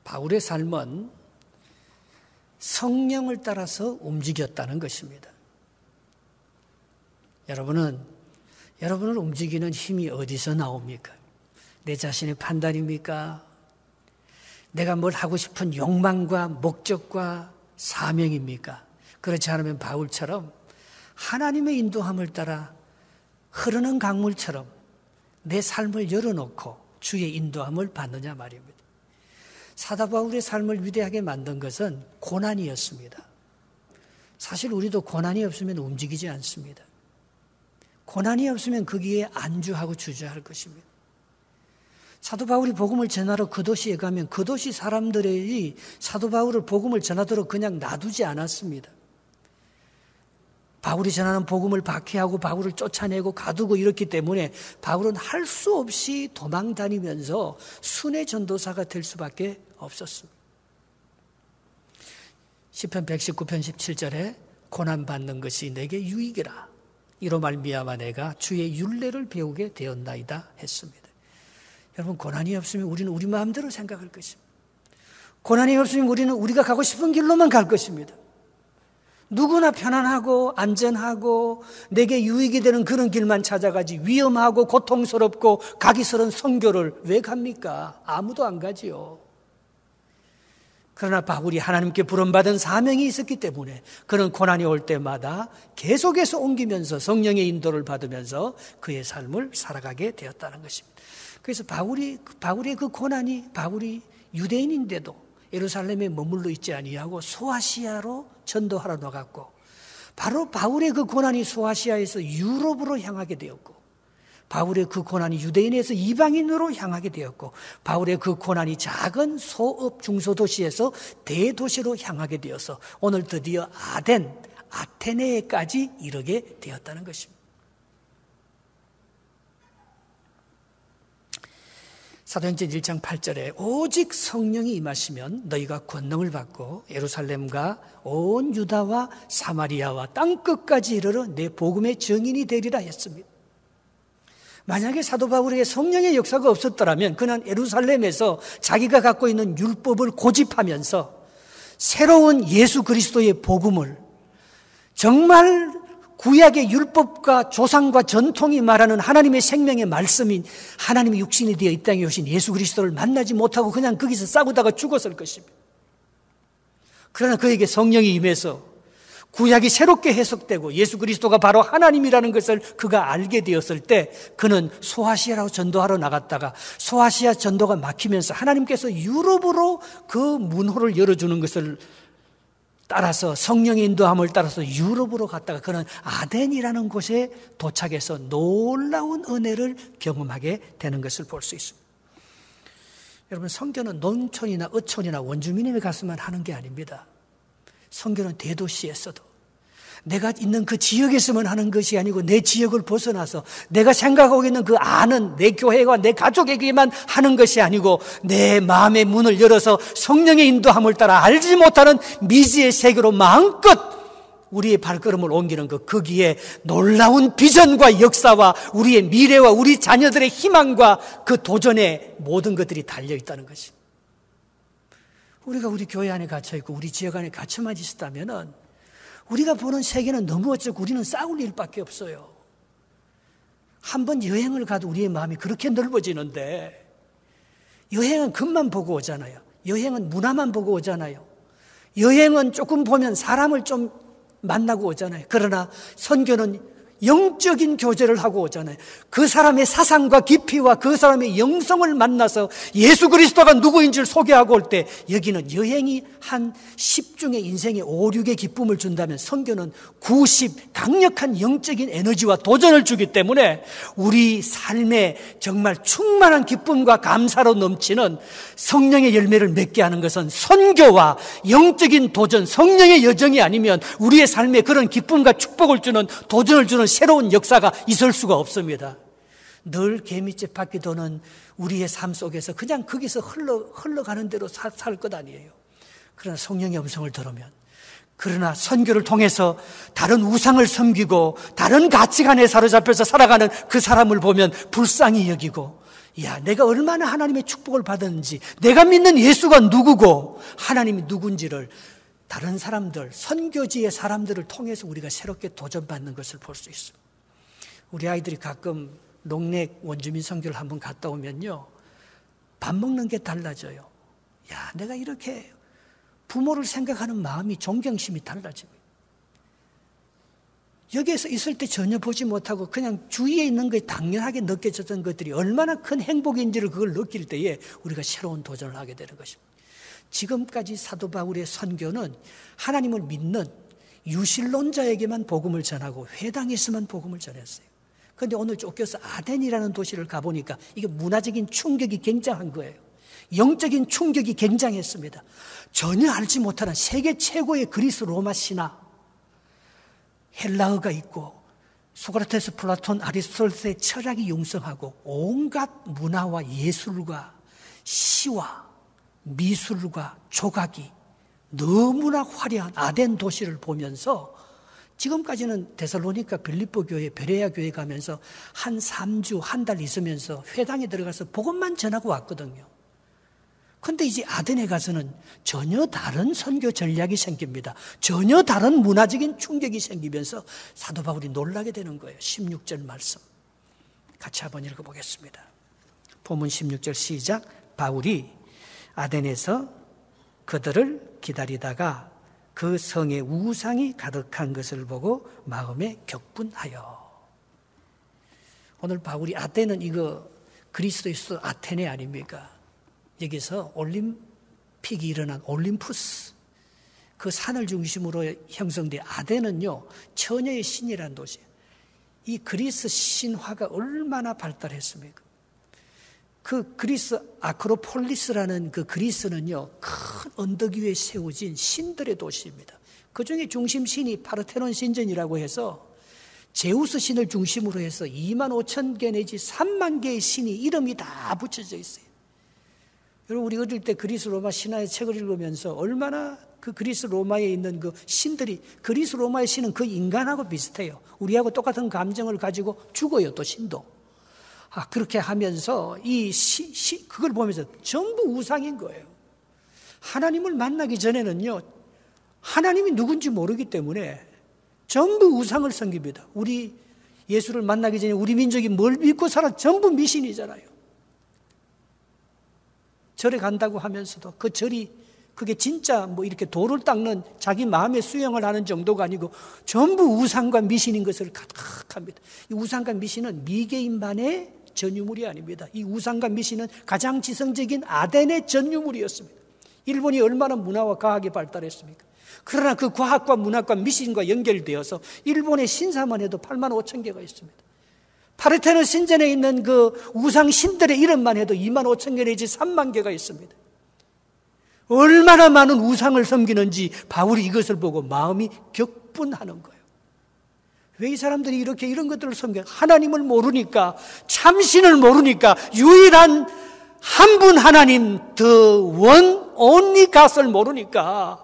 바울의 삶은 성령을 따라서 움직였다는 것입니다. 여러분을 움직이는 힘이 어디서 나옵니까? 내 자신의 판단입니까? 내가 뭘 하고 싶은 욕망과 목적과 사명입니까? 그렇지 않으면 바울처럼 하나님의 인도함을 따라 흐르는 강물처럼 내 삶을 열어놓고 주의 인도함을 받느냐 말입니다. 사도 바울의 삶을 위대하게 만든 것은 고난이었습니다. 사실 우리도 고난이 없으면 움직이지 않습니다. 고난이 없으면 거기에 안주하고 주저할 것입니다. 사도 바울이 복음을 전하러 그 도시에 가면 그 도시 사람들이 사도 바울을 복음을 전하도록 그냥 놔두지 않았습니다. 바울이 전하는 복음을 박해하고 바울을 쫓아내고 가두고 이렇기 때문에 바울은 할 수 없이 도망 다니면서 순회 전도사가 될 수밖에 없었습니다. 시편 119편 17절에 고난받는 것이 내게 유익이라. 이로 말미암아 내가 주의 율례를 배우게 되었나이다 했습니다. 여러분, 고난이 없으면 우리는 우리 마음대로 생각할 것입니다. 고난이 없으면 우리는 우리가 가고 싶은 길로만 갈 것입니다. 누구나 편안하고 안전하고 내게 유익이 되는 그런 길만 찾아가지 위험하고 고통스럽고 가기 싫은 선교를 왜 갑니까? 아무도 안 가지요. 그러나 바울이 하나님께 부름받은 사명이 있었기 때문에 그런 고난이 올 때마다 계속해서 옮기면서 성령의 인도를 받으면서 그의 삶을 살아가게 되었다는 것입니다. 그래서 바울의 그 고난이 바울이 유대인인데도 예루살렘에 머물러 있지 아니하고 소아시아로 전도하러 나갔고 바로 바울의 그 고난이 소아시아에서 유럽으로 향하게 되었고 바울의 그 고난이 유대인에서 이방인으로 향하게 되었고 바울의 그 고난이 작은 소읍 중소도시에서 대도시로 향하게 되어서 오늘 드디어 아테네까지 이르게 되었다는 것입니다. 사도행전 1장 8절에 오직 성령이 임하시면 너희가 권능을 받고 예루살렘과 온 유다와 사마리아와 땅끝까지 이르러 내 복음의 증인이 되리라 했습니다. 만약에 사도 바울에게 성령의 역사가 없었더라면 그는 예루살렘에서 자기가 갖고 있는 율법을 고집하면서 새로운 예수 그리스도의 복음을 정말 구약의 율법과 조상과 전통이 말하는 하나님의 생명의 말씀인 하나님의 육신이 되어 이 땅에 오신 예수 그리스도를 만나지 못하고 그냥 거기서 싸우다가 죽었을 것입니다. 그러나 그에게 성령이 임해서 구약이 새롭게 해석되고 예수 그리스도가 바로 하나님이라는 것을 그가 알게 되었을 때 그는 소아시아로 전도하러 나갔다가 소아시아 전도가 막히면서 하나님께서 유럽으로 그 문호를 열어주는 것을 따라서 성령의 인도함을 따라서 유럽으로 갔다가 그는 아덴이라는 곳에 도착해서 놀라운 은혜를 경험하게 되는 것을 볼 수 있습니다. 여러분, 선교는 농촌이나 어촌이나 원주민에 가서만 하는 게 아닙니다. 선교는 대도시에서도 내가 있는 그 지역에서만 하는 것이 아니고 내 지역을 벗어나서 내가 생각하고 있는 그 아는 내 교회와 내 가족에게만 하는 것이 아니고 내 마음의 문을 열어서 성령의 인도함을 따라 알지 못하는 미지의 세계로 마음껏 우리의 발걸음을 옮기는 것, 거기에 놀라운 비전과 역사와 우리의 미래와 우리 자녀들의 희망과 그 도전에 모든 것들이 달려있다는 것입니다. 우리가 우리 교회 안에 갇혀있고 우리 지역 안에 갇혀만 있었다면 우리가 보는 세계는 너무 어쩌고 우리는 싸울 일밖에 없어요. 한번 여행을 가도 우리의 마음이 그렇게 넓어지는데 여행은 금만 보고 오잖아요. 여행은 문화만 보고 오잖아요. 여행은 조금 보면 사람을 좀 만나고 오잖아요. 그러나 선교는 영적인 교제를 하고 오잖아요. 그 사람의 사상과 깊이와 그 사람의 영성을 만나서 예수 그리스도가 누구인지를 소개하고 올 때 여기는 여행이 한 10중에 인생의 5, 6의 기쁨을 준다면 선교는 90 강력한 영적인 에너지와 도전을 주기 때문에 우리 삶에 정말 충만한 기쁨과 감사로 넘치는 성령의 열매를 맺게 하는 것은 선교와 영적인 도전, 성령의 여정이 아니면 우리의 삶에 그런 기쁨과 축복을 주는 도전을 주는 새로운 역사가 있을 수가 없습니다. 늘 개미집 바퀴 도는 우리의 삶 속에서 그냥 거기서 흘러가는 대로 살 것 아니에요. 그러나 성령의 음성을 들으면, 그러나 선교를 통해서 다른 우상을 섬기고 다른 가치관에 사로잡혀서 살아가는 그 사람을 보면 불쌍히 여기고 야, 내가 얼마나 하나님의 축복을 받았는지, 내가 믿는 예수가 누구고 하나님이 누군지를 다른 사람들, 선교지의 사람들을 통해서 우리가 새롭게 도전받는 것을 볼 수 있습니다. 우리 아이들이 가끔 농내 원주민 선교를 한번 갔다 오면요, 밥 먹는 게 달라져요. 야, 내가 이렇게 부모를 생각하는 마음이, 존경심이 달라집니다. 여기에서 있을 때 전혀 보지 못하고 그냥 주위에 있는 것이 당연하게 느껴졌던 것들이 얼마나 큰 행복인지를 그걸 느낄 때에 우리가 새로운 도전을 하게 되는 것입니다. 지금까지 사도 바울의 선교는 하나님을 믿는 유실론자에게만 복음을 전하고 회당에서만 복음을 전했어요. 그런데 오늘 쫓겨서 아덴이라는 도시를 가보니까 이게 문화적인 충격이 굉장한 거예요. 영적인 충격이 굉장했습니다. 전혀 알지 못하는 세계 최고의 그리스 로마 신화, 헬라어가 있고 소크라테스, 플라톤, 아리스토텔스의 철학이 융성하고 온갖 문화와 예술과 시와 미술과 조각이 너무나 화려한 아덴 도시를 보면서 지금까지는 데살로니가 빌립보 교회, 베레아 교회 가면서 한 3주, 한 달 있으면서 회당에 들어가서 복음만 전하고 왔거든요. 그런데 이제 아덴에 가서는 전혀 다른 선교 전략이 생깁니다. 전혀 다른 문화적인 충격이 생기면서 사도 바울이 놀라게 되는 거예요. 16절 말씀 같이 한번 읽어보겠습니다. 본문 16절 시작. 바울이 아덴에서 그들을 기다리다가 그 성에 우상이 가득한 것을 보고 마음에 격분하여. 오늘 바울이 아덴은 이거 그리스도에서 아테네 아닙니까? 여기서 올림픽이 일어난 올림푸스, 그 산을 중심으로 형성된 아덴은요, 처녀의 신이라는 도시예요. 이 그리스 신화가 얼마나 발달했습니까? 그 그리스 아크로폴리스라는 그 그리스는요, 큰 언덕 위에 세워진 신들의 도시입니다. 그 중에 중심 신이 파르테논 신전이라고 해서 제우스 신을 중심으로 해서 2만 5천 개 내지 3만 개의 신이 이름이 다 붙여져 있어요. 여러분, 우리 어릴 때 그리스 로마 신화의 책을 읽으면서 얼마나 그 그리스 로마에 있는 그 신들이, 그리스 로마의 신은 그 인간하고 비슷해요. 우리하고 똑같은 감정을 가지고 죽어요, 또 신도. 그렇게 하면서 그걸 보면서 전부 우상인 거예요. 하나님을 만나기 전에는요, 하나님이 누군지 모르기 때문에 전부 우상을 섬깁니다. 우리 예수를 만나기 전에 우리 민족이 뭘 믿고 살아? 전부 미신이잖아요. 절에 간다고 하면서도 그 절이 그게 진짜 뭐 이렇게 돌을 닦는 자기 마음의 수영을 하는 정도가 아니고 전부 우상과 미신인 것을 가득합니다. 이 우상과 미신은 미개인만의 전유물이 아닙니다. 이 우상과 미신은 가장 지성적인 아덴의 전유물이었습니다. 일본이 얼마나 문화와 과학이 발달했습니까? 그러나 그 과학과 문학과 미신과 연결되어서 일본의 신사만 해도 8만 5천 개가 있습니다. 파르테논 신전에 있는 그 우상 신들의 이름만 해도 2만 5천 개 내지 3만 개가 있습니다. 얼마나 많은 우상을 섬기는지 바울이 이것을 보고 마음이 격분하는 거예요. 왜 이 사람들이 이렇게 이런 것들을 섬겨요? 하나님을 모르니까, 참신을 모르니까, 유일한 한 분 하나님, the one only God을 모르니까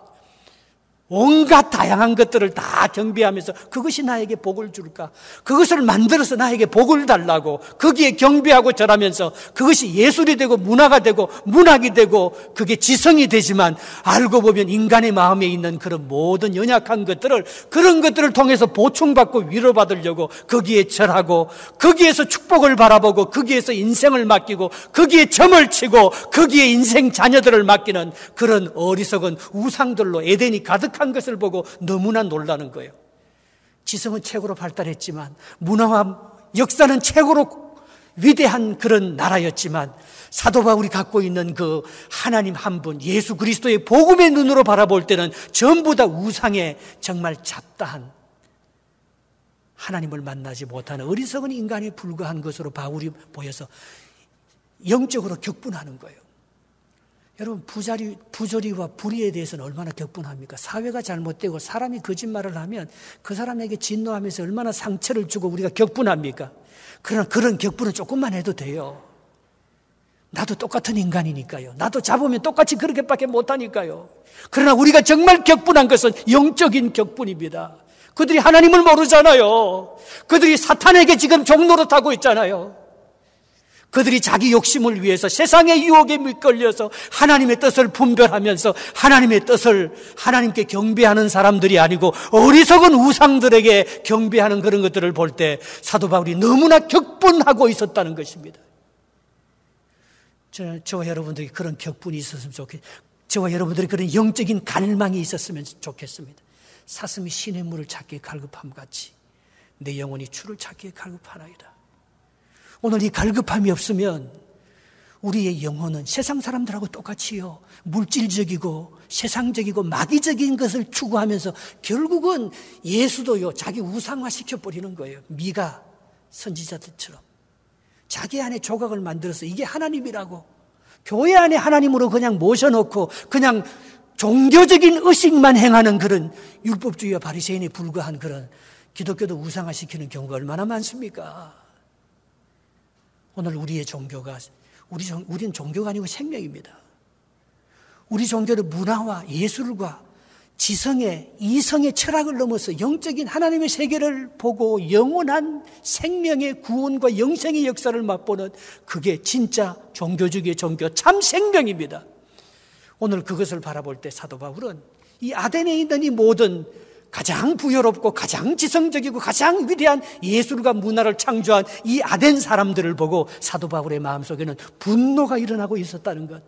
온갖 다양한 것들을 다 경배하면서 그것이 나에게 복을 줄까? 그것을 만들어서 나에게 복을 달라고 거기에 경배하고 절하면서 그것이 예술이 되고 문화가 되고 문학이 되고 그게 지성이 되지만 알고 보면 인간의 마음에 있는 그런 모든 연약한 것들을, 그런 것들을 통해서 보충받고 위로받으려고 거기에 절하고 거기에서 축복을 바라보고 거기에서 인생을 맡기고 거기에 점을 치고 거기에 인생 자녀들을 맡기는 그런 어리석은 우상들로 에덴이 가득한 것을 보고 너무나 놀라는 거예요. 지성은 최고로 발달했지만, 문화와 역사는 최고로 위대한 그런 나라였지만, 사도 바울이 갖고 있는 그 하나님 한 분, 예수 그리스도의 복음의 눈으로 바라볼 때는 전부 다 우상에 정말 잡다한, 하나님을 만나지 못하는 어리석은 인간에 불과한 것으로 바울이 보여서 영적으로 격분하는 거예요. 여러분, 부조리와 불의에 대해서는 얼마나 격분합니까? 사회가 잘못되고 사람이 거짓말을 하면 그 사람에게 진노하면서 얼마나 상처를 주고 우리가 격분합니까? 그러나 그런 격분은 조금만 해도 돼요. 나도 똑같은 인간이니까요. 나도 잡으면 똑같이 그렇게밖에 못하니까요. 그러나 우리가 정말 격분한 것은 영적인 격분입니다. 그들이 하나님을 모르잖아요. 그들이 사탄에게 지금 종노릇하고 있잖아요. 그들이 자기 욕심을 위해서 세상의 유혹에 밑걸려서 하나님의 뜻을 분별하면서 하나님의 뜻을 하나님께 경배하는 사람들이 아니고 어리석은 우상들에게 경배하는 그런 것들을 볼 때 사도 바울이 너무나 격분하고 있었다는 것입니다. 저와 여러분들이 그런 격분이 있었으면 좋겠습니다. 저와 여러분들이 그런 영적인 갈망이 있었으면 좋겠습니다. 사슴이 신의 물을 찾기에 갈급함 같이 내 영혼이 주를 찾기에 갈급하나이다. 오늘 이 갈급함이 없으면 우리의 영혼은 세상 사람들하고 똑같이요, 물질적이고 세상적이고 마귀적인 것을 추구하면서 결국은 예수도요 자기 우상화시켜 버리는 거예요. 미가 선지자들처럼 자기 안에 조각을 만들어서 이게 하나님이라고 교회 안에 하나님으로 그냥 모셔놓고 그냥 종교적인 의식만 행하는 그런 율법주의와 바리새인에 불과한 그런 기독교도 우상화시키는 경우가 얼마나 많습니까? 오늘 우리의 종교가 우리는 종교가 아니고 생명입니다. 우리 종교는 문화와 예술과 지성의 이성의 철학을 넘어서 영적인 하나님의 세계를 보고 영원한 생명의 구원과 영생의 역사를 맛보는 그게 진짜 종교주의의 종교 참 생명입니다. 오늘 그것을 바라볼 때 사도 바울은 이 아덴에 있는 이 모든 가장 부여롭고 가장 지성적이고 가장 위대한 예술과 문화를 창조한 이 아덴 사람들을 보고 사도 바울의 마음속에는 분노가 일어나고 있었다는 것,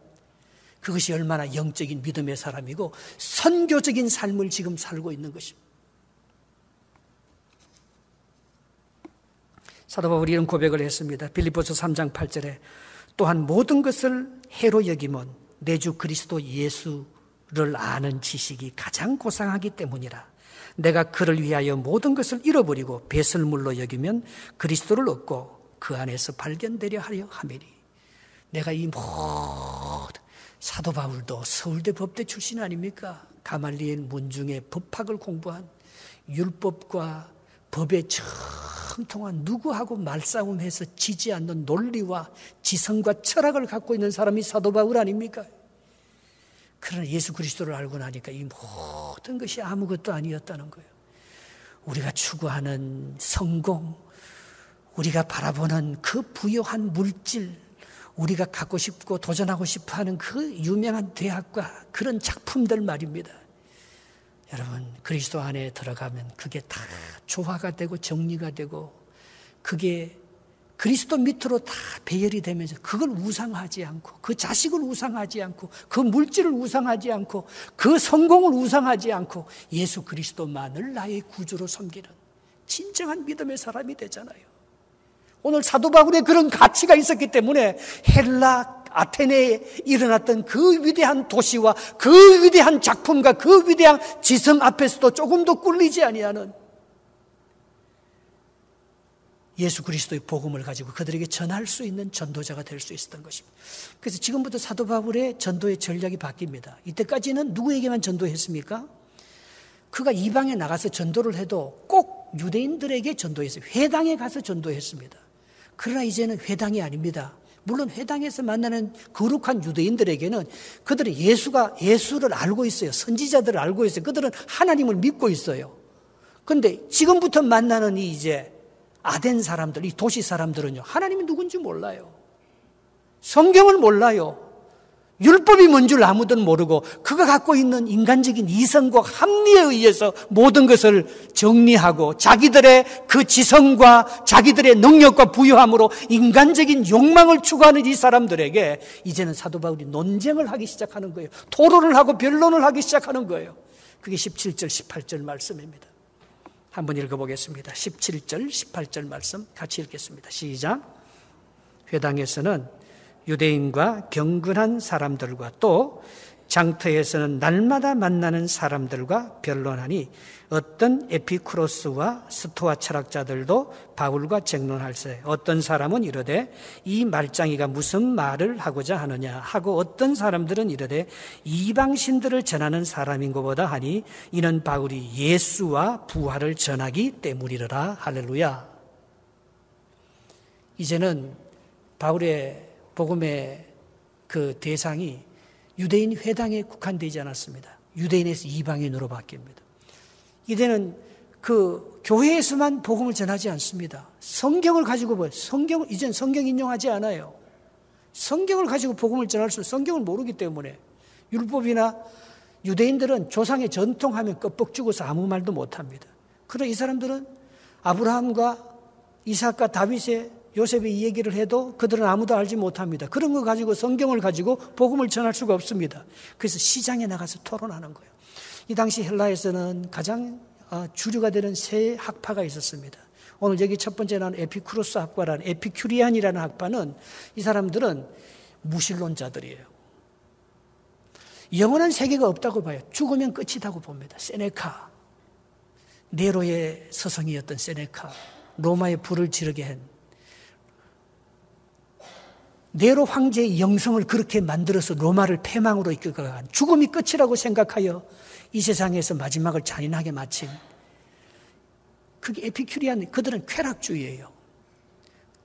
그것이 얼마나 영적인 믿음의 사람이고 선교적인 삶을 지금 살고 있는 것입니다. 사도 바울이 이런 고백을 했습니다. 빌립보서 3장 8절에 또한 모든 것을 해로 여기면 내 주 그리스도 예수를 아는 지식이 가장 고상하기 때문이라. 내가 그를 위하여 모든 것을 잃어버리고 배설물로 여기면 그리스도를 얻고 그 안에서 발견되려 하려 함이니. 내가 이 모든 사도 바울도 서울대 법대 출신 아닙니까? 가말리엘 문중의 법학을 공부한 율법과 법에 정통한 누구하고 말싸움해서 지지 않는 논리와 지성과 철학을 갖고 있는 사람이 사도 바울 아닙니까? 그러나 예수 그리스도를 알고 나니까 이 모든 것이 아무것도 아니었다는 거예요. 우리가 추구하는 성공, 우리가 바라보는 그 부유한 물질, 우리가 갖고 싶고 도전하고 싶어하는 그 유명한 대학과 그런 작품들 말입니다. 여러분, 그리스도 안에 들어가면 그게 다 조화가 되고 정리가 되고 그게 그리스도 밑으로 다 배열이 되면서 그걸 우상하지 않고 그 자식을 우상하지 않고 그 물질을 우상하지 않고 그 성공을 우상하지 않고 예수 그리스도만을 나의 구주로 섬기는 진정한 믿음의 사람이 되잖아요. 오늘 사도 바울의 그런 가치가 있었기 때문에 헬라 아테네에 일어났던 그 위대한 도시와 그 위대한 작품과 그 위대한 지성 앞에서도 조금도 꿀리지 아니하는 예수 그리스도의 복음을 가지고 그들에게 전할 수 있는 전도자가 될 수 있었던 것입니다. 그래서 지금부터 사도 바울의 전도의 전략이 바뀝니다. 이때까지는 누구에게만 전도했습니까? 그가 이방에 나가서 전도를 해도 꼭 유대인들에게 전도했어요. 회당에 가서 전도했습니다. 그러나 이제는 회당이 아닙니다. 물론 회당에서 만나는 거룩한 유대인들에게는 그들은 예수를 알고 있어요. 선지자들을 알고 있어요. 그들은 하나님을 믿고 있어요. 그런데 지금부터 만나는 이 이제 아덴 사람들, 이 도시 사람들은요, 하나님이 누군지 몰라요. 성경을 몰라요. 율법이 뭔 줄 아무도 모르고 그가 갖고 있는 인간적인 이성과 합리에 의해서 모든 것을 정리하고 자기들의 그 지성과 자기들의 능력과 부유함으로 인간적인 욕망을 추구하는 이 사람들에게 이제는 사도 바울이 논쟁을 하기 시작하는 거예요. 토론을 하고 변론을 하기 시작하는 거예요. 그게 17절, 18절 말씀입니다. 한번 읽어보겠습니다. 17절, 18절 말씀 같이 읽겠습니다. 시작. 회당에서는 유대인과 경건한 사람들과 또 장터에서는 날마다 만나는 사람들과 변론하니 어떤 에피쿠로스와 스토아 철학자들도 바울과 쟁론할세. 어떤 사람은 이르되 이 말장이가 무슨 말을 하고자 하느냐 하고 어떤 사람들은 이르되 이방신들을 전하는 사람인 것보다 하니 이는 바울이 예수와 부활을 전하기 때문이라. 할렐루야. 이제는 바울의 복음의 그 대상이 유대인 회당에 국한되지 않았습니다. 유대인에서 이방인으로 바뀝니다. 이제는 그 교회에서만 복음을 전하지 않습니다. 성경을 가지고 봐요. 이젠 성경 인용하지 않아요. 성경을 가지고 복음을 전할 수, 성경을 모르기 때문에 율법이나 유대인들은 조상의 전통하면 껍벅 죽어서 아무 말도 못합니다. 그러나 이 사람들은 아브라함과 이삭과 다윗의 요셉의 이 얘기를 해도 그들은 아무도 알지 못합니다. 그런 거 가지고 성경을 가지고 복음을 전할 수가 없습니다. 그래서 시장에 나가서 토론하는 거예요. 이 당시 헬라에서는 가장 주류가 되는 세 학파가 있었습니다. 오늘 여기 첫 번째 나온 에피쿠로스 학파라는 에피큐리안이라는 학파는 이 사람들은 무신론자들이에요. 영원한 세계가 없다고 봐요. 죽으면 끝이라고 봅니다. 세네카, 네로의 서성이었던 세네카, 로마에 불을 지르게 한 네로 황제의 영성을 그렇게 만들어서 로마를 패망으로 이끌어간 죽음이 끝이라고 생각하여 이 세상에서 마지막을 잔인하게 마친 그게 에피큐리안, 그들은 쾌락주의예요.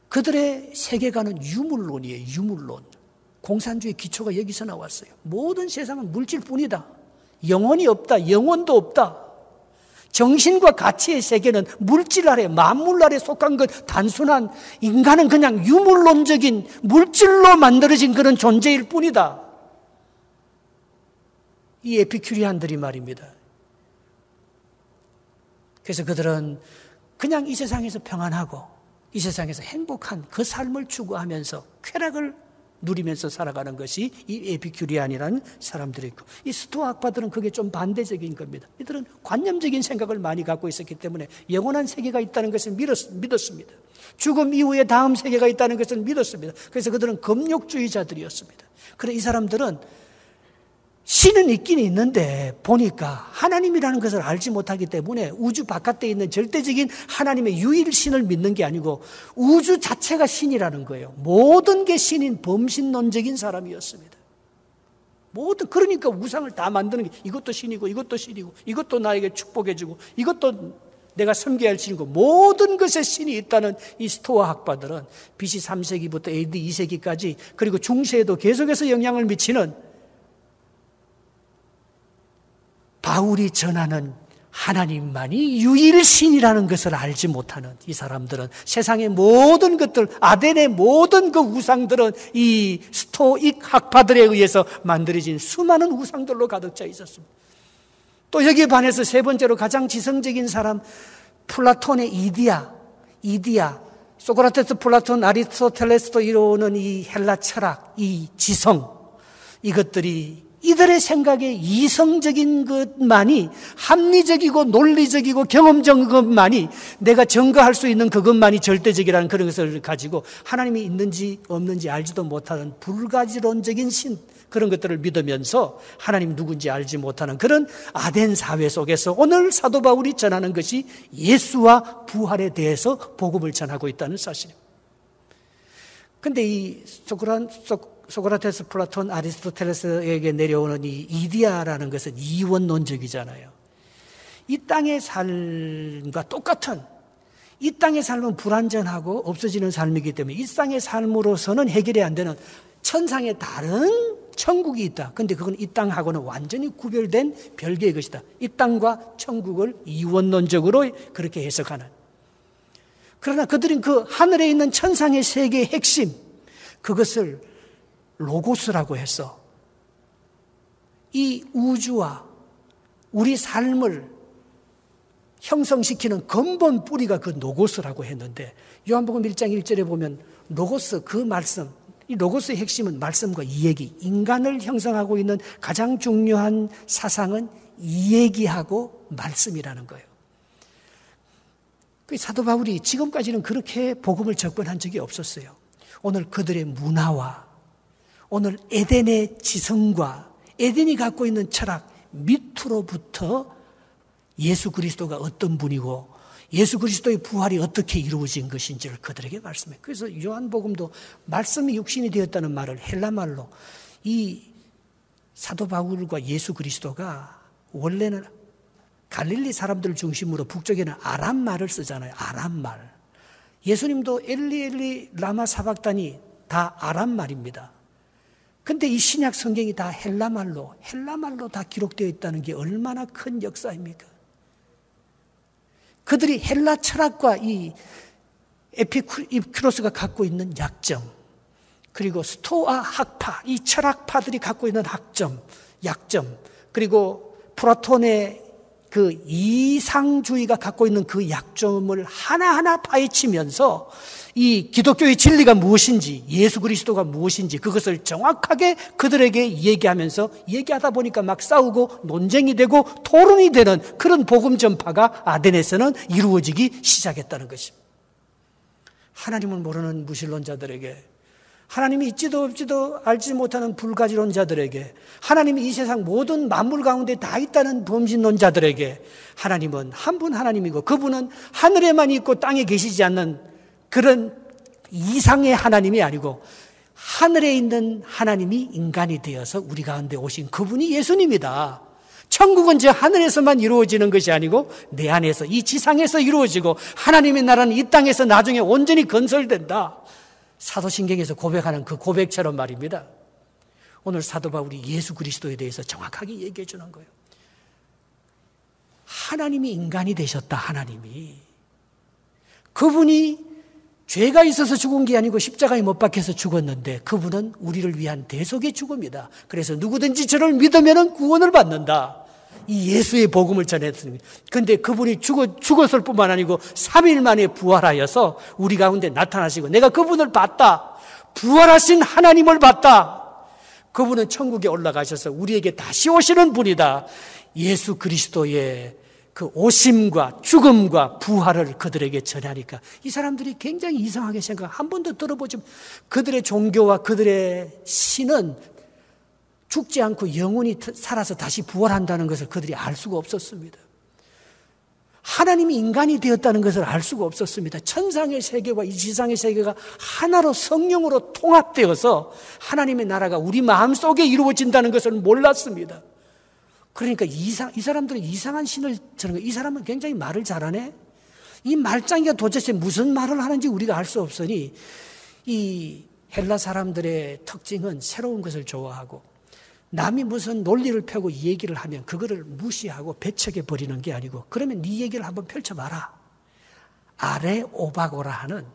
그들의 세계관은 유물론이에요. 유물론. 공산주의 기초가 여기서 나왔어요. 모든 세상은 물질뿐이다. 영혼이 없다. 영혼도 없다. 정신과 가치의 세계는 물질 아래, 만물 아래 속한 것, 단순한 인간은 그냥 유물론적인 물질로 만들어진 그런 존재일 뿐이다. 이 에피큐리안들이 말입니다. 그래서 그들은 그냥 이 세상에서 평안하고 이 세상에서 행복한 그 삶을 추구하면서 쾌락을 누리면서 살아가는 것이 이 에피큐리안이라는 사람들이 있고, 이 스토아 학파들은 그게 좀 반대적인 겁니다. 이들은 관념적인 생각을 많이 갖고 있었기 때문에 영원한 세계가 있다는 것을 믿었습니다. 죽음 이후에 다음 세계가 있다는 것을 믿었습니다. 그래서 그들은 금욕주의자들이었습니다. 그런데 이 사람들은 신은 있긴 있는데 보니까 하나님이라는 것을 알지 못하기 때문에 우주 바깥에 있는 절대적인 하나님의 유일신을 믿는 게 아니고 우주 자체가 신이라는 거예요. 모든 게 신인 범신론적인 사람이었습니다. 그러니까 우상을 다 만드는 게 이것도 신이고 이것도 신이고 이것도 나에게 축복해주고 이것도 내가 섬겨야 할 신이고 모든 것에 신이 있다는 이 스토아 학파들은 BC 3세기부터 AD 2세기까지 그리고 중세에도 계속해서 영향을 미치는 바울이 전하는 하나님만이 유일신이라는 것을 알지 못하는 이 사람들은 세상의 모든 것들, 아덴의 모든 그 우상들은 이 스토익 학파들에 의해서 만들어진 수많은 우상들로 가득 차 있었습니다. 또 여기에 반해서 세 번째로 가장 지성적인 사람, 플라톤의 이디야, 소크라테스, 플라톤, 아리스토텔레스도 이루는 이 헬라 철학, 이 지성, 이것들이 이들의 생각에 이성적인 것만이, 합리적이고 논리적이고 경험적인 것만이, 내가 증거할 수 있는 그것만이 절대적이라는 그런 것을 가지고 하나님이 있는지 없는지 알지도 못하는 불가지론적인 신, 그런 것들을 믿으면서 하나님 누군지 알지 못하는 그런 아덴 사회 속에서 오늘 사도 바울이 전하는 것이 예수와 부활에 대해서 복음을 전하고 있다는 사실입니다. 그런데 이 소크라테스, 플라톤, 아리스토텔레스에게 내려오는 이 이디아라는 것은 이원론적이잖아요. 이 땅의 삶과 똑같은, 이 땅의 삶은 불완전하고 없어지는 삶이기 때문에 이 땅의 삶으로서는 해결이 안 되는 천상의 다른 천국이 있다. 그런데 그건 이 땅하고는 완전히 구별된 별개의 것이다. 이 땅과 천국을 이원론적으로 그렇게 해석하는. 그러나 그들은 그 하늘에 있는 천상의 세계의 핵심, 그것을 로고스라고 해서 이 우주와 우리 삶을 형성시키는 근본 뿌리가 그 로고스라고 했는데, 요한복음 1장 1절에 보면 로고스, 그 말씀, 이 로고스의 핵심은 말씀과 이야기, 인간을 형성하고 있는 가장 중요한 사상은 이야기하고 말씀이라는 거예요. 사도 바울이 지금까지는 그렇게 복음을 접근한 적이 없었어요. 오늘 그들의 문화와 오늘 에덴의 지성과 에덴이 갖고 있는 철학 밑으로부터 예수 그리스도가 어떤 분이고 예수 그리스도의 부활이 어떻게 이루어진 것인지를 그들에게 말씀해요. 그래서 요한복음도 말씀이 육신이 되었다는 말을 헬라말로, 이 사도 바울과 예수 그리스도가 원래는 갈릴리 사람들 중심으로 북쪽에는 아람말을 쓰잖아요. 아람말. 예수님도 엘리 엘리 라마 사박다니 다 아람말입니다. 근데 이 신약 성경이 다 헬라말로 다 기록되어 있다는 게 얼마나 큰 역사입니까? 그들이 헬라 철학과 이 에피쿠로스가 갖고 있는 약점, 그리고 스토아 학파, 이 철학파들이 갖고 있는 약점, 그리고 플라톤의 그 이상주의가 갖고 있는 그 약점을 하나하나 파헤치면서 이 기독교의 진리가 무엇인지, 예수 그리스도가 무엇인지 그것을 정확하게 그들에게 얘기하다 보니까 막 싸우고 논쟁이 되고 토론이 되는 그런 복음 전파가 아덴에서는 이루어지기 시작했다는 것입니다. 하나님을 모르는 무신론자들에게, 하나님이 있지도 없지도 알지 못하는 불가지론자들에게, 하나님이 이 세상 모든 만물 가운데 다 있다는 범신론자들에게 하나님은 한 분 하나님이고 그분은 하늘에만 있고 땅에 계시지 않는 그런 이상의 하나님이 아니고 하늘에 있는 하나님이 인간이 되어서 우리 가운데 오신 그분이 예수님이다. 천국은 저 하늘에서만 이루어지는 것이 아니고 내 안에서, 이 지상에서 이루어지고 하나님의 나라는 이 땅에서 나중에 온전히 건설된다. 사도신경에서 고백하는 그 고백처럼 말입니다. 오늘 사도 바울이 예수 그리스도에 대해서 정확하게 얘기해 주는 거예요. 하나님이 인간이 되셨다. 하나님이. 그분이 죄가 있어서 죽은 게 아니고 십자가에 못 박혀서 죽었는데 그분은 우리를 위한 대속의 죽음이다. 그래서 누구든지 저를 믿으면 구원을 받는다. 이 예수의 복음을 전했습니다. 그런데 그분이 죽었을 뿐만 아니고 3일 만에 부활하여서 우리 가운데 나타나시고 내가 그분을 봤다. 부활하신 하나님을 봤다. 그분은 천국에 올라가셔서 우리에게 다시 오시는 분이다. 예수 그리스도의 그 오심과 죽음과 부활을 그들에게 전하니까 이 사람들이 굉장히 이상하게 생각, 한 번도 들어보지, 그들의 종교와 그들의 신은 죽지 않고 영원히 살아서 다시 부활한다는 것을 그들이 알 수가 없었습니다. 하나님이 인간이 되었다는 것을 알 수가 없었습니다. 천상의 세계와 이 지상의 세계가 하나로 성령으로 통합되어서 하나님의 나라가 우리 마음속에 이루어진다는 것을 몰랐습니다. 그러니까 이 사람들은 이상한 신을 저는 거예요. 이 사람은 굉장히 말을 잘하네. 이 말짱이가 도대체 무슨 말을 하는지 우리가 알 수 없으니 이 헬라 사람들의 특징은 새로운 것을 좋아하고 남이 무슨 논리를 펴고 이 얘기를 하면 그거를 무시하고 배척해 버리는 게 아니고 그러면 네 얘기를 한번 펼쳐봐라. 아레오바고라 하는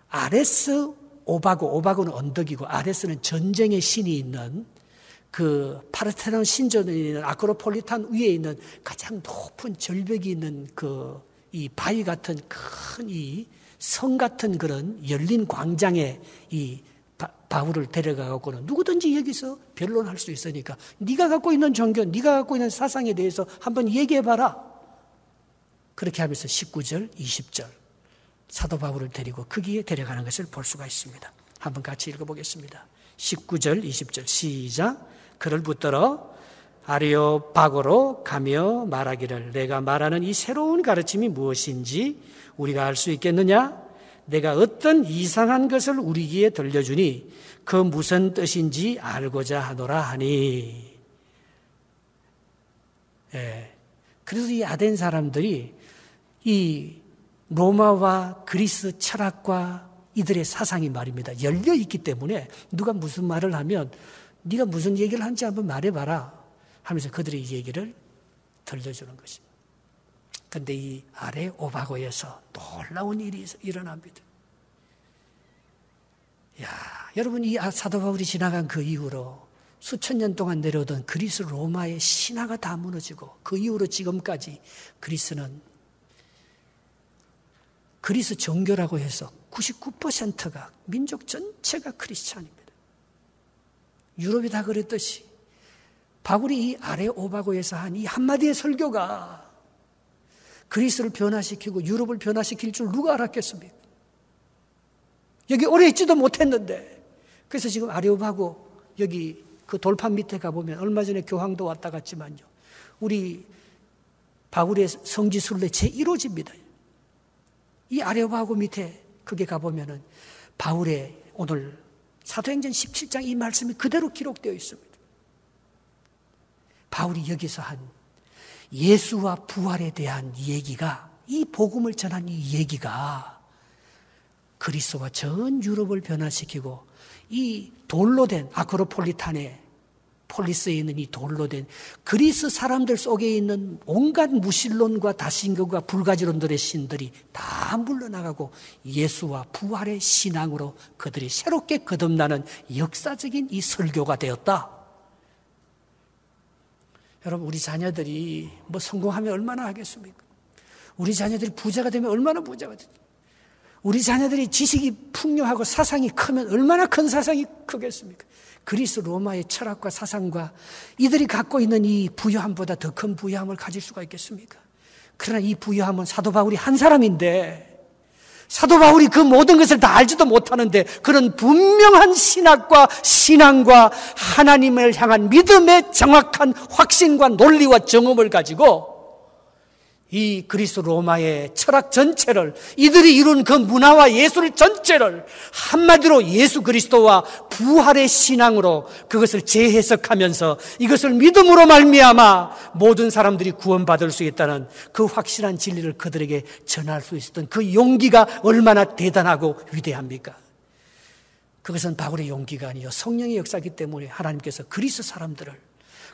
아레스 오바고는 언덕이고 아레스는 전쟁의 신이 있는 그 파르테논 신전에 있는 아크로폴리탄 위에 있는 가장 높은 절벽이 있는 그 이 바위 같은 큰 이 성 같은 그런 열린 광장에 이 바울을 데려가고는 누구든지 여기서 변론할 수 있으니까 네가 갖고 있는 종교, 네가 갖고 있는 사상에 대해서 한번 얘기해봐라. 그렇게 하면서 19절, 20절 사도 바울을 데리고 거기에 데려가는 것을 볼 수가 있습니다. 한번 같이 읽어보겠습니다. 19절, 20절 시작. 그를 붙들어 아레오파고로 가며 말하기를 내가 말하는 이 새로운 가르침이 무엇인지 우리가 알 수 있겠느냐? 내가 어떤 이상한 것을 우리에게 들려주니 그 무슨 뜻인지 알고자 하노라 하니. 예. 그래서 이 아덴 사람들이 이 로마와 그리스 철학과 이들의 사상이 말입니다. 열려 있기 때문에 누가 무슨 말을 하면 네가 무슨 얘기를 하는지 한번 말해봐라 하면서 그들의 이 얘기를 들려주는 것입니다. 그런데 이 아레오바고에서 놀라운 일이 일어납니다. 야, 여러분 이 사도 바울이 지나간 그 이후로 수천 년 동안 내려오던 그리스 로마의 신화가 다 무너지고 그 이후로 지금까지 그리스는 그리스 종교라고 해서 99%가 민족 전체가 크리스찬입니다. 유럽이 다 그랬듯이 바울이 이 아레오바고에서 한 이 한마디의 설교가 그리스를 변화시키고 유럽을 변화시킬 줄 누가 알았겠습니까? 여기 오래 있지도 못했는데. 그래서 지금 아레오바고 여기 그 돌판 밑에 가보면 얼마 전에 교황도 왔다 갔지만요. 우리 바울의 성지순례 제1호지입니다. 이 아레오바고 밑에 그게 가보면은 바울의 오늘 사도행전 17장 이 말씀이 그대로 기록되어 있습니다. 바울이 여기서 한 예수와 부활에 대한 얘기가, 이 복음을 전한 이 얘기가 그리스도와 전 유럽을 변화시키고 이 돌로 된 아크로폴리탄의 폴리스에 있는 이 돌로 된 그리스 사람들 속에 있는 온갖 무신론과 다신교과 불가지론들의 신들이 다 물러나가고 예수와 부활의 신앙으로 그들이 새롭게 거듭나는 역사적인 이 설교가 되었다. 여러분, 우리 자녀들이 뭐 성공하면 얼마나 하겠습니까? 우리 자녀들이 부자가 되면 얼마나 부자가 되겠습니까? 우리 자녀들이 지식이 풍요하고 사상이 크면 얼마나 큰 사상이 크겠습니까? 그리스 로마의 철학과 사상과 이들이 갖고 있는 이 부유함보다 더 큰 부유함을 가질 수가 있겠습니까? 그러나 이 부유함은 사도 바울이 한 사람인데, 사도 바울이 그 모든 것을 다 알지도 못하는데 그런 분명한 신학과 신앙과 하나님을 향한 믿음의 정확한 확신과 논리와 정음을 가지고 이 그리스 로마의 철학 전체를, 이들이 이룬 그 문화와 예술 전체를 한마디로 예수 그리스도와 부활의 신앙으로 그것을 재해석하면서 이것을 믿음으로 말미암아 모든 사람들이 구원받을 수 있다는 그 확실한 진리를 그들에게 전할 수 있었던 그 용기가 얼마나 대단하고 위대합니까? 그것은 바울의 용기가 아니요 성령의 역사이기 때문에 하나님께서 그리스 사람들을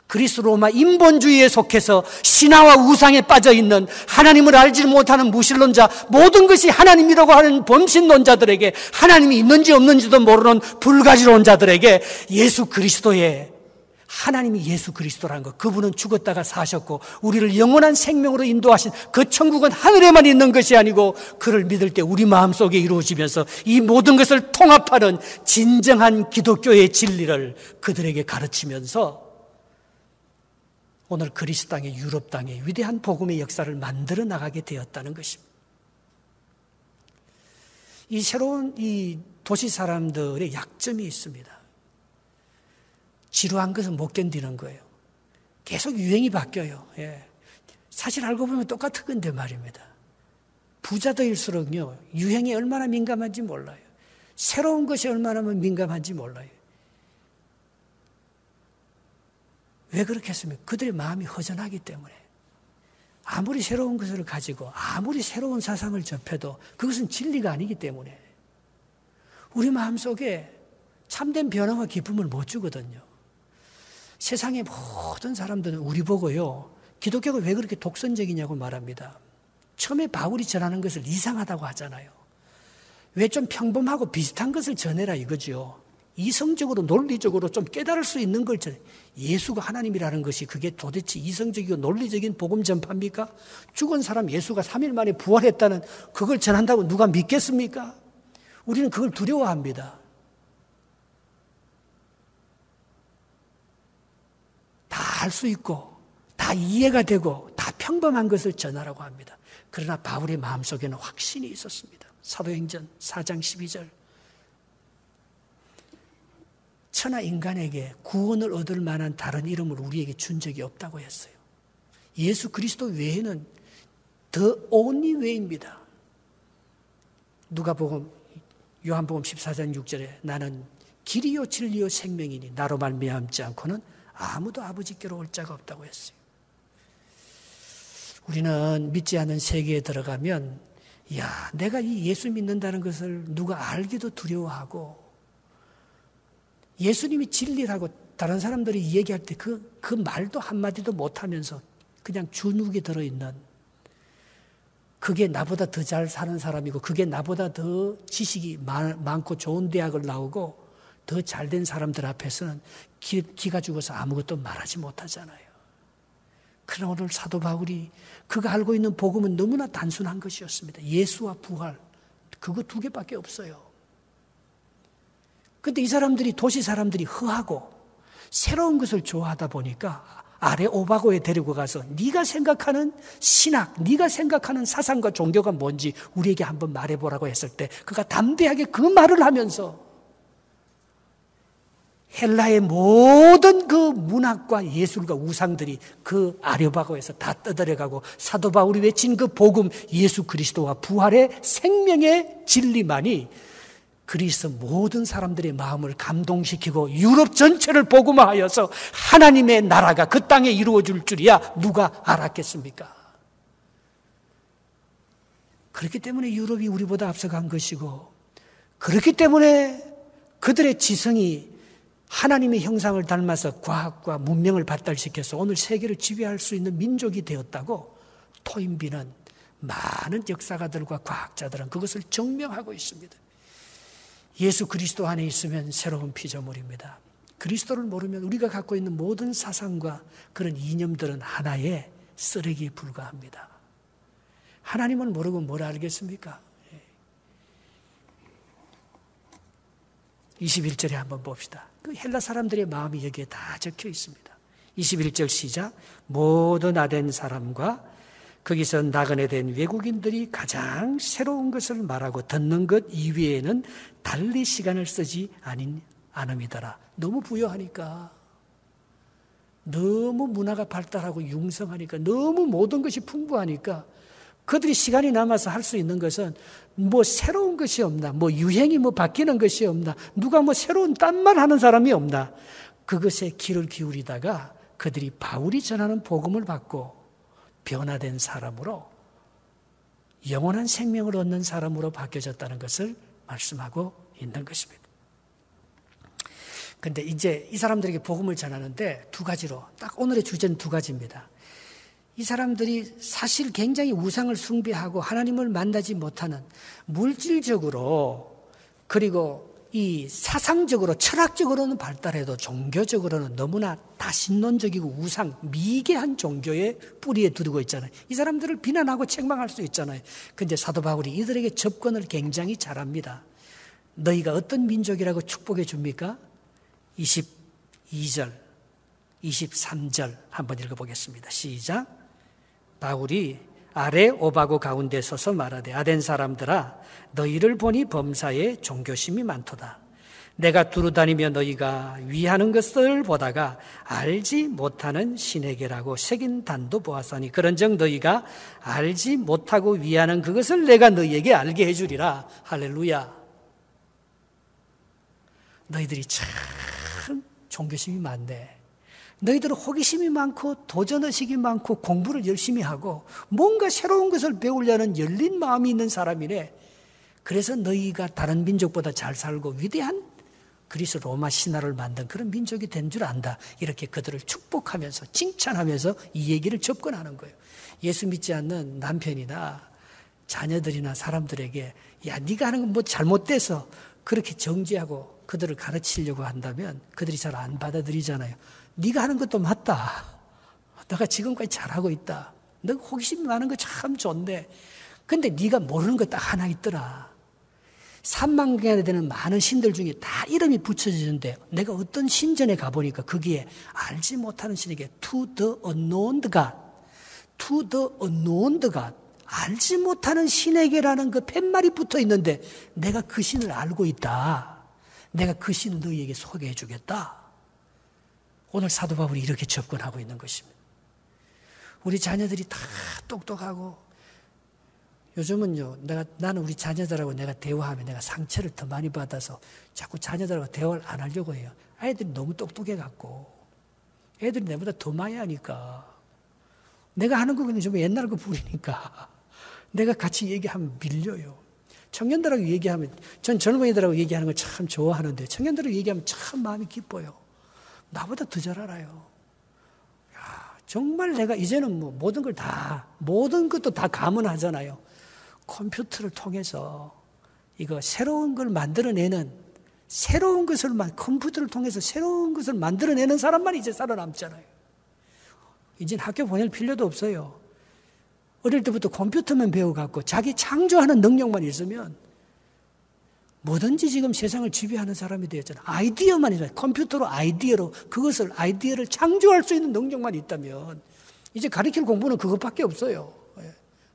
그리스 로마 인본주의에 속해서 신화와 우상에 빠져있는 하나님을 알지 못하는 무신론자, 모든 것이 하나님이라고 하는 범신론자들에게, 하나님이 있는지 없는지도 모르는 불가지론자들에게 예수 그리스도의, 하나님이 예수 그리스도라는 것, 그분은 죽었다가 사셨고 우리를 영원한 생명으로 인도하신 그 천국은 하늘에만 있는 것이 아니고 그를 믿을 때 우리 마음속에 이루어지면서 이 모든 것을 통합하는 진정한 기독교의 진리를 그들에게 가르치면서 오늘 그리스 땅의, 유럽 땅의 위대한 복음의 역사를 만들어 나가게 되었다는 것입니다. 이 새로운 이 도시 사람들의 약점이 있습니다. 지루한 것은 못 견디는 거예요. 계속 유행이 바뀌어요. 예. 사실 알고 보면 똑같은 건데 말입니다. 부자들일수록요, 유행에 얼마나 민감한지 몰라요. 새로운 것이 얼마나 민감한지 몰라요. 왜 그렇게 했습니까? 그들의 마음이 허전하기 때문에. 아무리 새로운 것을 가지고 아무리 새로운 사상을 접해도 그것은 진리가 아니기 때문에 우리 마음속에 참된 변화와 기쁨을 못 주거든요. 세상의 모든 사람들은 우리 보고요, 기독교가 왜 그렇게 독선적이냐고 말합니다. 처음에 바울이 전하는 것을 이상하다고 하잖아요. 왜 좀 평범하고 비슷한 것을 전해라 이거죠. 이성적으로 논리적으로 좀 깨달을 수 있는 걸 전해. 예수가 하나님이라는 것이 그게 도대체 이성적이고 논리적인 복음 전파입니까? 죽은 사람 예수가 3일 만에 부활했다는 그걸 전한다고 누가 믿겠습니까? 우리는 그걸 두려워합니다. 다 알 수 있고 다 이해가 되고 다 평범한 것을 전하라고 합니다. 그러나 바울의 마음속에는 확신이 있었습니다. 사도행전 4장 12절. 천하 인간에게 구원을 얻을 만한 다른 이름을 우리에게 준 적이 없다고 했어요. 예수 그리스도 외에는 the only way입니다. 누가복음, 요한복음 14장 6절에 나는 길이요 진리요 생명이니 나로 말미암지 않고는 아무도 아버지께로 올 자가 없다고 했어요. 우리는 믿지 않는 세계에 들어가면 야, 내가 이 예수 믿는다는 것을 누가 알기도 두려워하고 예수님이 진리라고 다른 사람들이 얘기할 때 그 말도 한마디도 못하면서 그냥 주눅에 들어있는, 그게 나보다 더 잘 사는 사람이고 그게 나보다 더 지식이 많고 좋은 대학을 나오고 더 잘된 사람들 앞에서는 기가 죽어서 아무것도 말하지 못하잖아요. 그러나 오늘 사도 바울이 그가 알고 있는 복음은 너무나 단순한 것이었습니다. 예수와 부활, 그거 두 개밖에 없어요. 그런데 이 사람들이, 도시 사람들이 허하고 새로운 것을 좋아하다 보니까 아래 오바고에 데리고 가서 네가 생각하는 신학, 네가 생각하는 사상과 종교가 뭔지 우리에게 한번 말해보라고 했을 때 그가 담대하게 그 말을 하면서 헬라의 모든 그 문학과 예술과 우상들이 그 아레오바고에서 다 떠들어가고 사도 바울이 외친 그 복음, 예수 그리스도와 부활의 생명의 진리만이 그리스 모든 사람들의 마음을 감동시키고 유럽 전체를 복음화하여서 하나님의 나라가 그 땅에 이루어질 줄이야 누가 알았겠습니까? 그렇기 때문에 유럽이 우리보다 앞서간 것이고, 그렇기 때문에 그들의 지성이 하나님의 형상을 닮아서 과학과 문명을 발달시켜서 오늘 세계를 지배할 수 있는 민족이 되었다고 토인비는 많은 역사가들과 과학자들은 그것을 증명하고 있습니다. 예수 그리스도 안에 있으면 새로운 피조물입니다. 그리스도를 모르면 우리가 갖고 있는 모든 사상과 그런 이념들은 하나의 쓰레기에 불과합니다. 하나님을 모르고 뭘 알겠습니까? 21절에 한번 봅시다. 그 헬라 사람들의 마음이 여기에 다 적혀 있습니다. 21절 시작. 모든 아덴 사람과 거기서 나그네 된 외국인들이 가장 새로운 것을 말하고 듣는 것 이외에는 달리 시간을 쓰지 않음이더라. 너무 부유하니까, 너무 문화가 발달하고 융성하니까, 너무 모든 것이 풍부하니까 그들이 시간이 남아서 할 수 있는 것은 뭐 새로운 것이 없나, 뭐 유행이 뭐 바뀌는 것이 없나, 누가 뭐 새로운 딴말 하는 사람이 없나, 그것에 귀를 기울이다가 그들이 바울이 전하는 복음을 받고 변화된 사람으로, 영원한 생명을 얻는 사람으로 바뀌어졌다는 것을 말씀하고 있는 것입니다. 그런데 이제 이 사람들에게 복음을 전하는데 두 가지로, 딱 오늘의 주제는 두 가지입니다. 이 사람들이 사실 굉장히 우상을 숭배하고 하나님을 만나지 못하는, 물질적으로 그리고 이 사상적으로 철학적으로는 발달해도 종교적으로는 너무나 다신론적이고 우상, 미개한 종교의 뿌리에 두르고 있잖아요. 이 사람들을 비난하고 책망할 수 있잖아요. 그런데 사도 바울이 이들에게 접근을 굉장히 잘합니다. 너희가 어떤 민족이라고 축복해 줍니까? 22절, 23절 한번 읽어보겠습니다. 시작. 바울이 아래 오바고 가운데 서서 말하되 아덴 사람들아 너희를 보니 범사에 종교심이 많도다. 내가 두루다니며 너희가 위하는 것을 보다가 알지 못하는 신에게라고 새긴 단도 보았으니 그런즉 너희가 알지 못하고 위하는 그것을 내가 너희에게 알게 해주리라. 할렐루야. 너희들이 참 종교심이 많네. 너희들은 호기심이 많고 도전의식이 많고 공부를 열심히 하고 뭔가 새로운 것을 배우려는 열린 마음이 있는 사람이네. 그래서 너희가 다른 민족보다 잘 살고 위대한 그리스 로마 신화를 만든 그런 민족이 된 줄 안다. 이렇게 그들을 축복하면서 칭찬하면서 이 얘기를 접근하는 거예요. 예수 믿지 않는 남편이나 자녀들이나 사람들에게 야 네가 하는 건 뭐 잘못돼서 그렇게 정죄하고 그들을 가르치려고 한다면 그들이 잘 안 받아들이잖아요. 네가 하는 것도 맞다. 내가 지금까지 잘하고 있다. 너가 호기심이 많은 거 참 좋은데 근데 네가 모르는 거 딱 하나 있더라. 3만 개나 되는 많은 신들 중에 다 이름이 붙여지는데 내가 어떤 신전에 가보니까 거기에 알지 못하는 신에게 to the unknown God, to the unknown God, 알지 못하는 신에게라는 그 팻말이 붙어 있는데 내가 그 신을 알고 있다. 내가 그 신을 너희에게 소개해 주겠다. 오늘 사도 바울이 이렇게 접근하고 있는 것입니다. 우리 자녀들이 다 똑똑하고 요즘은요, 나는 우리 자녀들하고 내가 대화하면 내가 상처를 더 많이 받아서 자꾸 자녀들하고 대화를 안 하려고 해요. 아이들이 너무 똑똑해갖고 애들이 내보다 더 많이 하니까 내가 하는 거 그냥 좀 옛날 거 부리니까 내가 같이 얘기하면 밀려요. 청년들하고 얘기하면 전 젊은이들하고 얘기하는 걸 참 좋아하는데 청년들하고 얘기하면 참 마음이 기뻐요. 나보다 더 잘 알아요. 야, 정말 내가 이제는 뭐 모든 것도 다 감언하잖아요. 컴퓨터를 통해서 이거 새로운 걸 만들어내는 컴퓨터를 통해서 새로운 것을 만들어내는 사람만 이제 살아남잖아요. 이제 학교 보낼 필요도 없어요. 어릴 때부터 컴퓨터만 배워갖고 자기 창조하는 능력만 있으면 뭐든지 지금 세상을 지배하는 사람이 되었잖아요. 아이디어만 있어요. 컴퓨터로 아이디어를 창조할 수 있는 능력만 있다면 이제 가르칠 공부는 그것밖에 없어요.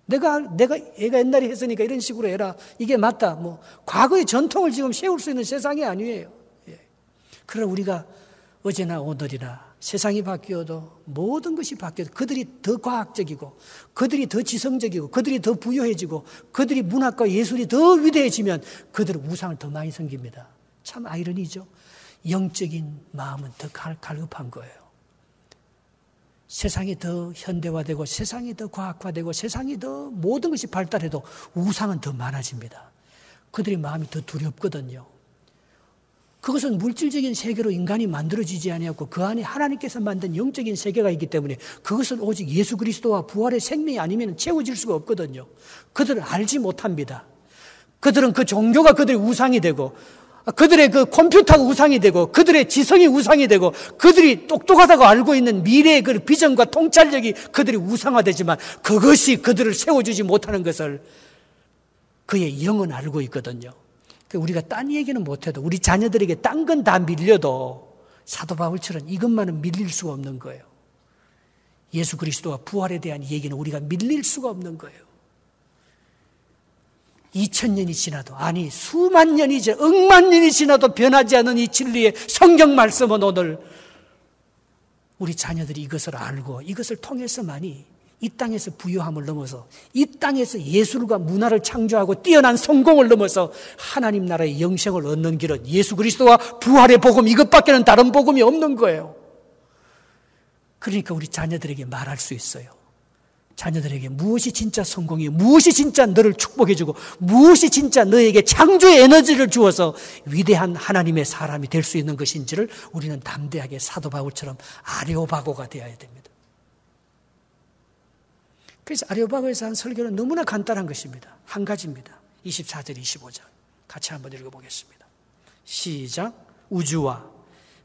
내가 얘가 옛날에 했으니까 이런 식으로 해라. 이게 맞다. 뭐 과거의 전통을 지금 세울 수 있는 세상이 아니에요. 그러나 우리가 어제나 오늘이나 세상이 바뀌어도 모든 것이 바뀌어도 그들이 더 과학적이고 그들이 더 지성적이고 그들이 더 부유해지고 그들이 문학과 예술이 더 위대해지면 그들은 우상을 더 많이 섬깁니다. 참 아이러니죠. 영적인 마음은 더 갈급한 거예요. 세상이 더 현대화되고 세상이 더 과학화되고 세상이 더 모든 것이 발달해도 우상은 더 많아집니다. 그들의 마음이 더 두렵거든요. 그것은 물질적인 세계로 인간이 만들어지지 아니하고 그 안에 하나님께서 만든 영적인 세계가 있기 때문에 그것은 오직 예수 그리스도와 부활의 생명이 아니면 채워질 수가 없거든요. 그들은 알지 못합니다. 그들은 그 종교가 그들의 우상이 되고 그들의 그 컴퓨터가 우상이 되고 그들의 지성이 우상이 되고 그들이 똑똑하다고 알고 있는 미래의 그 비전과 통찰력이 그들이 우상화되지만 그것이 그들을 세워주지 못하는 것을 그의 영은 알고 있거든요. 우리가 딴 얘기는 못해도 우리 자녀들에게 딴 건 다 밀려도 사도 바울처럼 이것만은 밀릴 수가 없는 거예요. 예수 그리스도와 부활에 대한 얘기는 우리가 밀릴 수가 없는 거예요. 2000년이 지나도 아니 수만 년이 억만 년이 지나도 변하지 않은 이 진리의 성경 말씀은 오늘 우리 자녀들이 이것을 알고 이것을 통해서만이 이 땅에서 부유함을 넘어서 이 땅에서 예술과 문화를 창조하고 뛰어난 성공을 넘어서 하나님 나라의 영생을 얻는 길은 예수 그리스도와 부활의 복음 이것밖에는 다른 복음이 없는 거예요. 그러니까 우리 자녀들에게 말할 수 있어요. 자녀들에게 무엇이 진짜 성공이고 무엇이 진짜 너를 축복해주고 무엇이 진짜 너에게 창조의 에너지를 주어서 위대한 하나님의 사람이 될 수 있는 것인지를 우리는 담대하게 사도 바울처럼 아레오바고가 되어야 됩니다. 그래서 아레오바고에서 한 설교는 너무나 간단한 것입니다. 한 가지입니다. 24절 25절 같이 한번 읽어보겠습니다. 시작. 우주와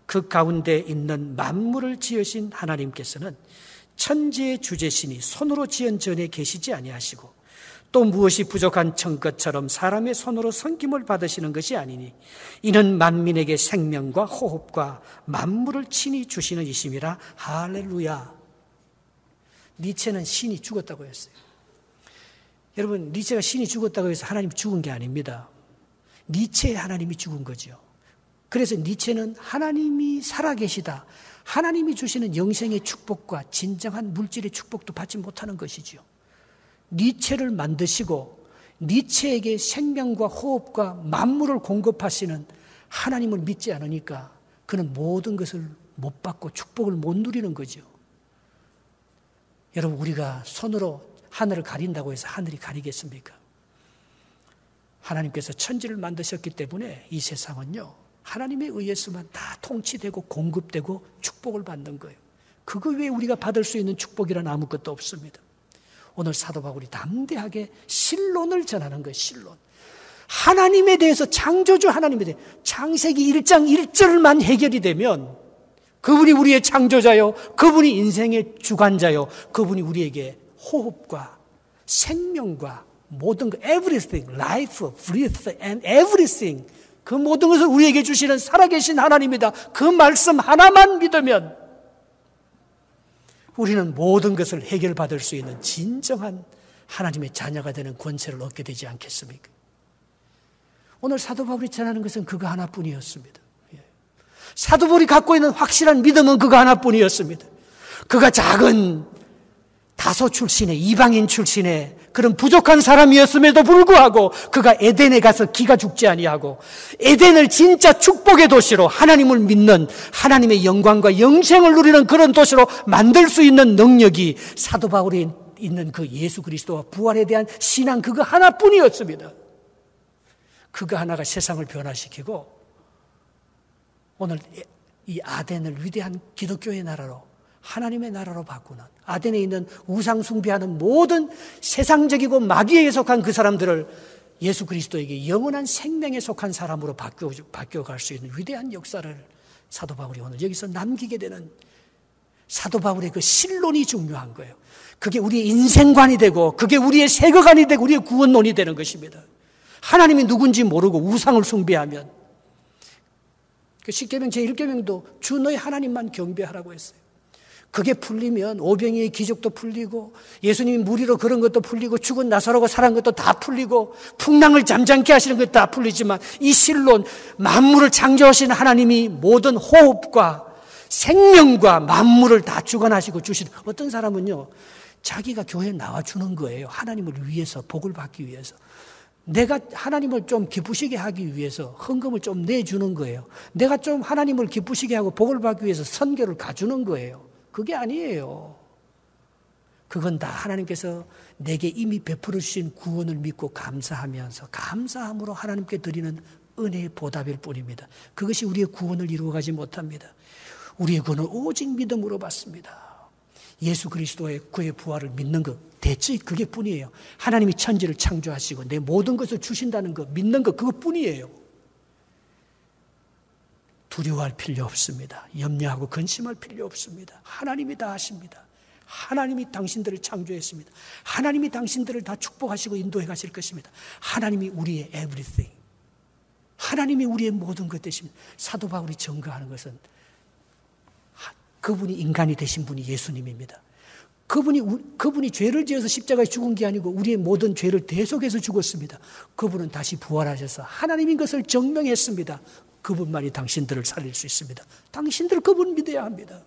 그 가운데 있는 만물을 지으신 하나님께서는 천지의 주제신이 손으로 지은 전에 계시지 아니하시고 또 무엇이 부족한 청것처럼 사람의 손으로 섬김을 받으시는 것이 아니니 이는 만민에게 생명과 호흡과 만물을 친히 주시는 이심이라. 할렐루야. 니체는 신이 죽었다고 했어요. 여러분, 니체가 신이 죽었다고 해서 하나님이 죽은 게 아닙니다. 니체의 하나님이 죽은 거죠. 그래서 니체는 하나님이 살아계시다, 하나님이 주시는 영생의 축복과 진정한 물질의 축복도 받지 못하는 것이죠. 니체를 만드시고 니체에게 생명과 호흡과 만물을 공급하시는 하나님을 믿지 않으니까 그는 모든 것을 못 받고 축복을 못 누리는 거죠. 여러분, 우리가 손으로 하늘을 가린다고 해서 하늘이 가리겠습니까? 하나님께서 천지를 만드셨기 때문에 이 세상은요, 하나님에 의해서만 다 통치되고 공급되고 축복을 받는 거예요. 그거 외에 우리가 받을 수 있는 축복이란 아무것도 없습니다. 오늘 사도 바울이 담대하게 신론을 전하는 거예요. 신론. 하나님에 대해서, 창조주 하나님에 대해 창세기 1장 1절만 해결이 되면 그분이 우리의 창조자요, 그분이 인생의 주관자요, 그분이 우리에게 호흡과 생명과 모든 것, everything, life, breath and everything, 그 모든 것을 우리에게 주시는 살아계신 하나님이다. 그 말씀 하나만 믿으면 우리는 모든 것을 해결받을 수 있는 진정한 하나님의 자녀가 되는 권세를 얻게 되지 않겠습니까? 오늘 사도 바울이 전하는 것은 그거 하나뿐이었습니다. 사도 바울이 갖고 있는 확실한 믿음은 그거 하나뿐이었습니다. 그가 작은 다소 출신의, 이방인 출신의 그런 부족한 사람이었음에도 불구하고 그가 에덴에 가서 기가 죽지 아니하고 에덴을 진짜 축복의 도시로, 하나님을 믿는, 하나님의 영광과 영생을 누리는 그런 도시로 만들 수 있는 능력이 사도 바울이 있는 그 예수 그리스도와 부활에 대한 신앙, 그거 하나뿐이었습니다. 그거 하나가 세상을 변화시키고 오늘 이 아덴을 위대한 기독교의 나라로, 하나님의 나라로 바꾸는, 아덴에 있는 우상 숭배하는 모든 세상적이고 마귀에 속한 그 사람들을 예수 그리스도에게 영원한 생명에 속한 사람으로 바뀌어갈 수 있는 위대한 역사를 사도 바울이 오늘 여기서 남기게 되는, 사도 바울의 그 신론이 중요한 거예요. 그게 우리의 인생관이 되고 그게 우리의 세계관이 되고 우리의 구원론이 되는 것입니다. 하나님이 누군지 모르고 우상을 숭배하면, 그 십계명 제1계명도 주 너의 하나님만 경배하라고 했어요. 그게 풀리면 오병이의 기적도 풀리고 예수님이 무리로 그런 것도 풀리고 죽은 나사로가 살아난 것도 다 풀리고 풍랑을 잠잠케 하시는 것도 다 풀리지만 이 신론, 만물을 창조하신 하나님이 모든 호흡과 생명과 만물을 다 주관하시고 주신, 어떤 사람은요 자기가 교회에 나와주는 거예요. 하나님을 위해서, 복을 받기 위해서. 내가 하나님을 좀 기쁘시게 하기 위해서 헌금을 좀 내주는 거예요. 내가 좀 하나님을 기쁘시게 하고 복을 받기 위해서 선교를 가주는 거예요. 그게 아니에요. 그건 다 하나님께서 내게 이미 베풀어 주신 구원을 믿고 감사하면서 감사함으로 하나님께 드리는 은혜의 보답일 뿐입니다. 그것이 우리의 구원을 이루어가지 못합니다. 우리의 구원은 오직 믿음으로 받습니다. 예수 그리스도의 그의 부활을 믿는 것, 대체 그게 뿐이에요. 하나님이 천지를 창조하시고 내 모든 것을 주신다는 것, 믿는 것, 그것뿐이에요. 두려워할 필요 없습니다. 염려하고 근심할 필요 없습니다. 하나님이 다 하십니다. 하나님이 당신들을 창조했습니다. 하나님이 당신들을 다 축복하시고 인도해 가실 것입니다. 하나님이 우리의 everything, 하나님이 우리의 모든 것 되십니다. 사도 바울이 증거하는 것은 그분이 인간이 되신 분이 예수님입니다. 그분이 죄를 지어서 십자가에 죽은 게 아니고 우리의 모든 죄를 대속해서 죽었습니다. 그분은 다시 부활하셔서 하나님인 것을 증명했습니다. 그분만이 당신들을 살릴 수 있습니다. 당신들 그분 믿어야 합니다.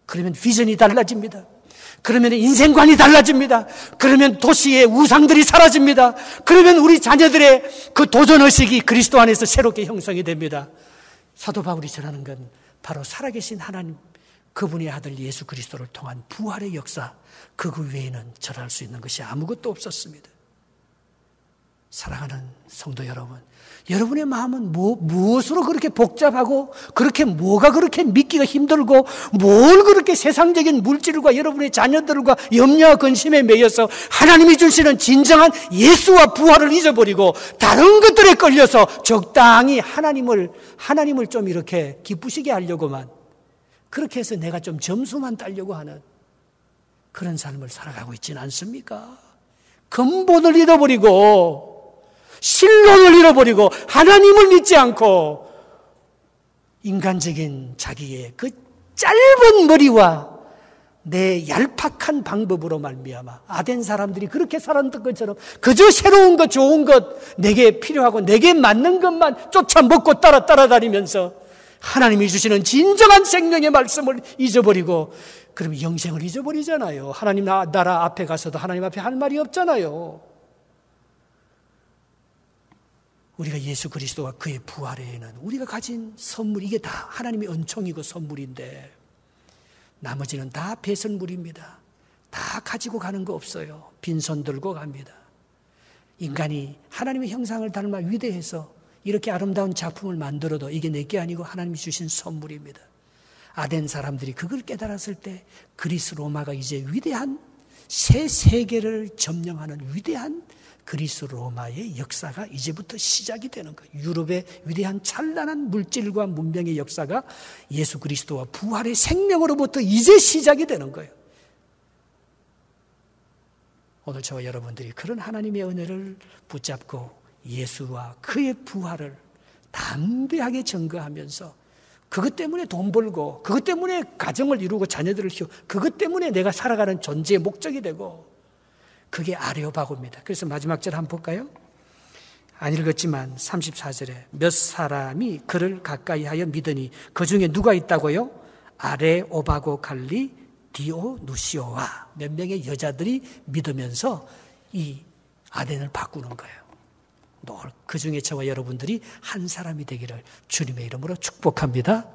그러면 비전이 달라집니다. 그러면 인생관이 달라집니다. 그러면 도시의 우상들이 사라집니다. 그러면 우리 자녀들의 그 도전의식이 그리스도 안에서 새롭게 형성이 됩니다. 사도 바울이 전하는 건 바로 살아계신 하나님, 그분의 아들 예수 그리스도를 통한 부활의 역사, 그 외에는 전할 수 있는 것이 아무것도 없었습니다. 사랑하는 성도 여러분, 여러분의 마음은 무엇으로 그렇게 복잡하고 뭐가 그렇게 믿기가 힘들고 뭘 그렇게 세상적인 물질과 여러분의 자녀들과 염려와 근심에 매여서 하나님이 주시는 진정한 예수와 부활을 잊어버리고 다른 것들에 끌려서 적당히 하나님을 좀 이렇게 기쁘시게 하려고만, 그렇게 해서 내가 좀 점수만 따려고 하는 그런 삶을 살아가고 있지는 않습니까? 근본을 잃어버리고 신론을 잃어버리고 하나님을 믿지 않고 인간적인 자기의 그 짧은 머리와 내 얄팍한 방법으로 말미암아 아덴 사람들이 그렇게 살았던 것처럼 그저 새로운 것, 좋은 것, 내게 필요하고 내게 맞는 것만 쫓아 먹고 따라다니면서 하나님이 주시는 진정한 생명의 말씀을 잊어버리고, 그럼 영생을 잊어버리잖아요. 하나님 나라 앞에 가서도 하나님 앞에 할 말이 없잖아요. 우리가 예수 그리스도와 그의 부활에는 우리가 가진 선물, 이게 다 하나님의 은총이고 선물인데 나머지는 다 배설물입니다. 다 가지고 가는 거 없어요. 빈손 들고 갑니다. 인간이 하나님의 형상을 닮아 위대해서 이렇게 아름다운 작품을 만들어도 이게 내게 아니고 하나님이 주신 선물입니다. 아덴 사람들이 그걸 깨달았을 때 그리스 로마가 이제 위대한 새 세계를 점령하는 위대한 그리스 로마의 역사가 이제부터 시작이 되는 거예요. 유럽의 위대한 찬란한 물질과 문명의 역사가 예수 그리스도와 부활의 생명으로부터 이제 시작이 되는 거예요. 오늘 저와 여러분들이 그런 하나님의 은혜를 붙잡고 예수와 그의 부활을 담대하게 증거하면서 그것 때문에 돈 벌고 그것 때문에 가정을 이루고 자녀들을 키우고 그것 때문에 내가 살아가는 존재의 목적이 되고, 그게 아레오바고입니다. 그래서 마지막 절 한번 볼까요? 안 읽었지만 34절에 몇 사람이 그를 가까이 하여 믿으니 그 중에 누가 있다고요? 아레오바고 갈리 디오누시오와 몇 명의 여자들이 믿으면서 이 아덴을 바꾸는 거예요. 그 중에 저와 여러분들이 한 사람이 되기를 주님의 이름으로 축복합니다.